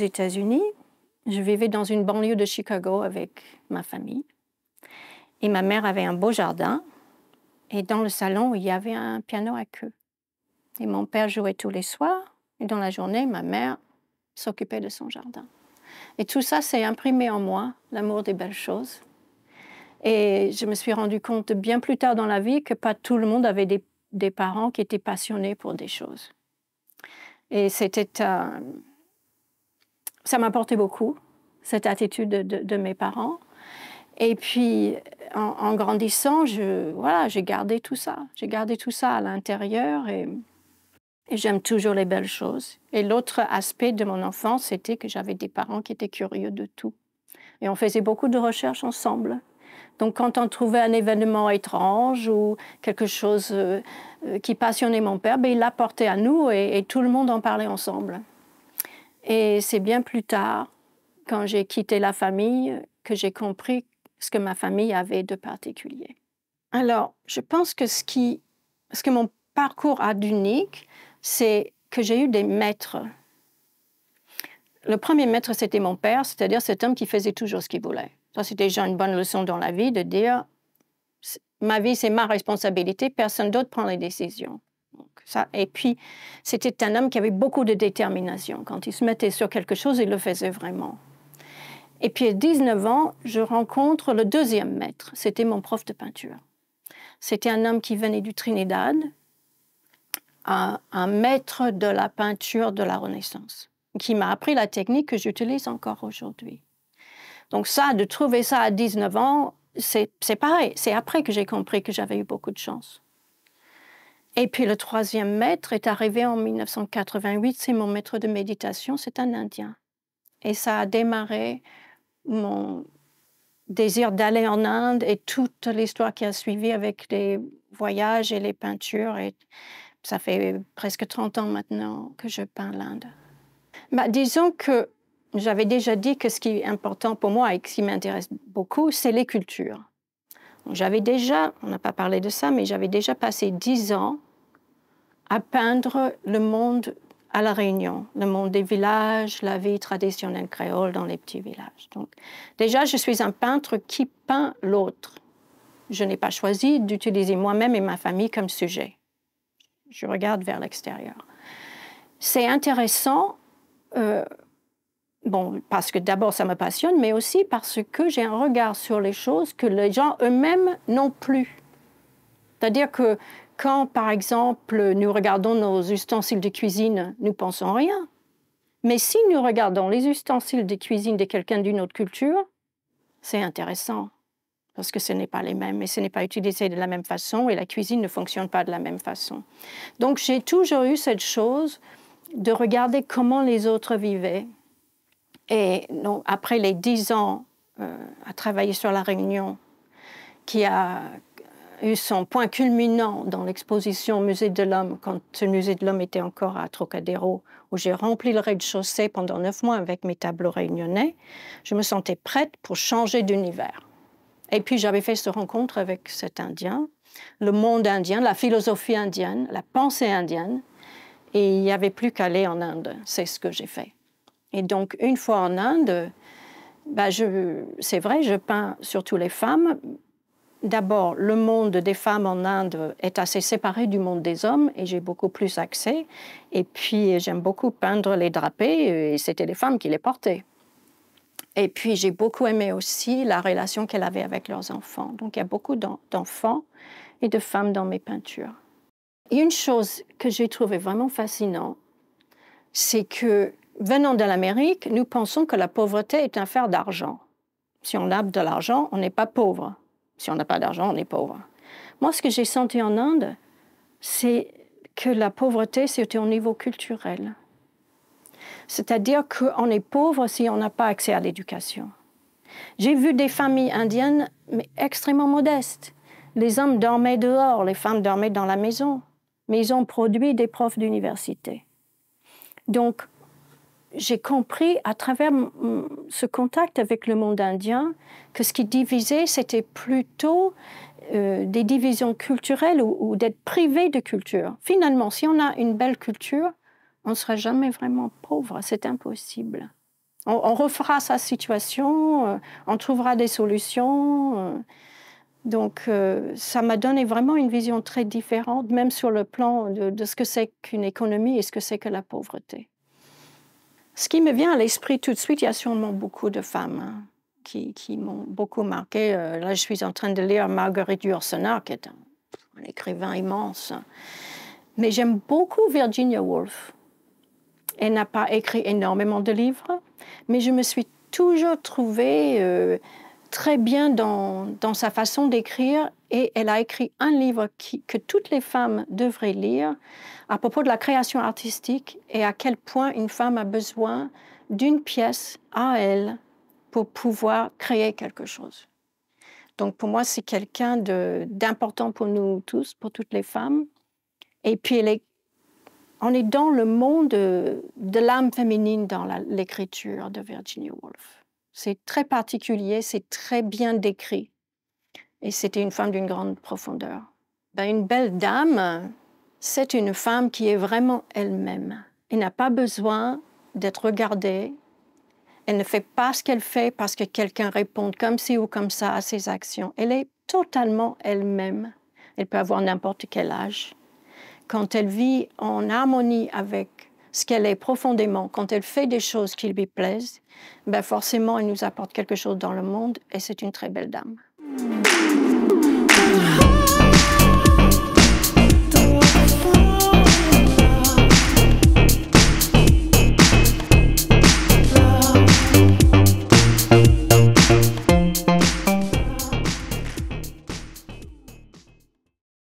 États-Unis. Je vivais dans une banlieue de Chicago avec ma famille. Et ma mère avait un beau jardin. Et dans le salon, il y avait un piano à queue. Et mon père jouait tous les soirs. Et dans la journée, ma mère s'occupait de son jardin. Et tout ça s'est imprimé en moi, l'amour des belles choses. Et je me suis rendu compte bien plus tard dans la vie que pas tout le monde avait des parents qui étaient passionnés pour des choses. Et ça m'apportait beaucoup, cette attitude de mes parents. Et puis, en grandissant, j'ai gardé tout ça. J'ai gardé tout ça à l'intérieur et j'aime toujours les belles choses. Et l'autre aspect de mon enfance, c'était que j'avais des parents qui étaient curieux de tout. Et on faisait beaucoup de recherches ensemble. Donc, quand on trouvait un événement étrange ou quelque chose qui passionnait mon père, il l'apportait à nous et tout le monde en parlait ensemble. Et c'est bien plus tard, quand j'ai quitté la famille, que j'ai compris ce que ma famille avait de particulier. Alors, je pense que ce que mon parcours a d'unique, c'est que j'ai eu des maîtres. Le premier maître, c'était mon père, c'est-à-dire cet homme qui faisait toujours ce qu'il voulait. Ça, c'était déjà une bonne leçon dans la vie de dire « ma vie, c'est ma responsabilité, personne d'autre prend les décisions ». Et puis, c'était un homme qui avait beaucoup de détermination. Quand il se mettait sur quelque chose, il le faisait vraiment. Et puis, à 19 ans, je rencontre le deuxième maître. C'était mon prof de peinture. C'était un homme qui venait du Trinidad, un maître de la peinture de la Renaissance, qui m'a appris la technique que j'utilise encore aujourd'hui. Donc ça, de trouver ça à 19 ans, c'est pareil. C'est après que j'ai compris que j'avais eu beaucoup de chance. Et puis le troisième maître est arrivé en 1988. C'est mon maître de méditation, c'est un Indien. Et ça a démarré mon désir d'aller en Inde et toute l'histoire qui a suivi avec les voyages et les peintures. Et ça fait presque 30 ans maintenant que je peins l'Inde. Disons que j'avais déjà dit que ce qui est important pour moi et ce qui m'intéresse beaucoup, c'est les cultures. J'avais déjà, on n'a pas parlé de ça, mais j'avais déjà passé 10 ans à peindre le monde à La Réunion, le monde des villages, la vie traditionnelle créole dans les petits villages. Donc, déjà, je suis un peintre qui peint l'autre. Je n'ai pas choisi d'utiliser moi-même et ma famille comme sujet. Je regarde vers l'extérieur. C'est intéressant, parce que d'abord, ça me passionne, mais aussi parce que j'ai un regard sur les choses que les gens eux-mêmes n'ont plus. C'est-à-dire que quand, par exemple, nous regardons nos ustensiles de cuisine, nous ne pensons rien. Mais si nous regardons les ustensiles de cuisine de quelqu'un d'une autre culture, c'est intéressant, parce que ce n'est pas les mêmes, et ce n'est pas utilisé de la même façon, et la cuisine ne fonctionne pas de la même façon. Donc, j'ai toujours eu cette chose de regarder comment les autres vivaient. Et donc, après les 10 ans à travailler sur La Réunion, qui a eu son point culminant dans l'exposition au Musée de l'Homme, quand ce Musée de l'Homme était encore à Trocadéro, où j'ai rempli le rez-de-chaussée pendant 9 mois avec mes tableaux réunionnais, je me sentais prête pour changer d'univers. Et puis j'avais fait cette rencontre avec cet Indien, le monde indien, la philosophie indienne, la pensée indienne, et il n'y avait plus qu'à aller en Inde. C'est ce que j'ai fait. Et donc, une fois en Inde, c'est vrai, je peins surtout les femmes. D'abord, le monde des femmes en Inde est assez séparé du monde des hommes et j'ai beaucoup plus accès. Et puis, j'aime beaucoup peindre les drapés et c'était les femmes qui les portaient. Et puis, j'ai beaucoup aimé aussi la relation qu'elles avaient avec leurs enfants. Donc, il y a beaucoup d'enfants et de femmes dans mes peintures. Et une chose que j'ai trouvée vraiment fascinante, c'est que, venant de l'Amérique, nous pensons que la pauvreté est une affaire d'argent. Si on a de l'argent, on n'est pas pauvre. Si on n'a pas d'argent, on est pauvre. Moi, ce que j'ai senti en Inde, c'est que la pauvreté, c'était au niveau culturel. C'est-à-dire qu'on est pauvre si on n'a pas accès à l'éducation. J'ai vu des familles indiennes, mais extrêmement modestes. Les hommes dormaient dehors, les femmes dormaient dans la maison. Mais ils ont produit des profs d'université. Donc, j'ai compris à travers ce contact avec le monde indien que ce qui divisait, c'était plutôt des divisions culturelles ou d'être privé de culture. Finalement, si on a une belle culture, on ne sera jamais vraiment pauvre, c'est impossible. On refera sa situation, on trouvera des solutions. Donc, ça m'a donné vraiment une vision très différente, même sur le plan de ce que c'est qu'une économie et ce que c'est que la pauvreté. Ce qui me vient à l'esprit tout de suite, il y a sûrement beaucoup de femmes qui m'ont beaucoup marqué. Là, je suis en train de lire Marguerite Yourcenar, qui est un écrivain immense. Mais j'aime beaucoup Virginia Woolf. Elle n'a pas écrit énormément de livres, mais je me suis toujours trouvée très bien dans sa façon d'écrire. Et elle a écrit un livre que toutes les femmes devraient lire à propos de la création artistique et à quel point une femme a besoin d'une pièce à elle pour pouvoir créer quelque chose. Donc pour moi, c'est quelqu'un d'important pour nous tous, pour toutes les femmes. Et puis on est dans le monde de l'âme féminine dans l'écriture de Virginia Woolf. C'est très particulier, c'est très bien décrit. Et c'était une femme d'une grande profondeur. Une belle dame, c'est une femme qui est vraiment elle-même. Elle n'a pas besoin d'être regardée. Elle ne fait pas ce qu'elle fait parce que quelqu'un répond comme ci ou comme ça à ses actions. Elle est totalement elle-même. Elle peut avoir n'importe quel âge. Quand elle vit en harmonie avec ce qu'elle est profondément, quand elle fait des choses qui lui plaisent, forcément, elle nous apporte quelque chose dans le monde et c'est une très belle dame.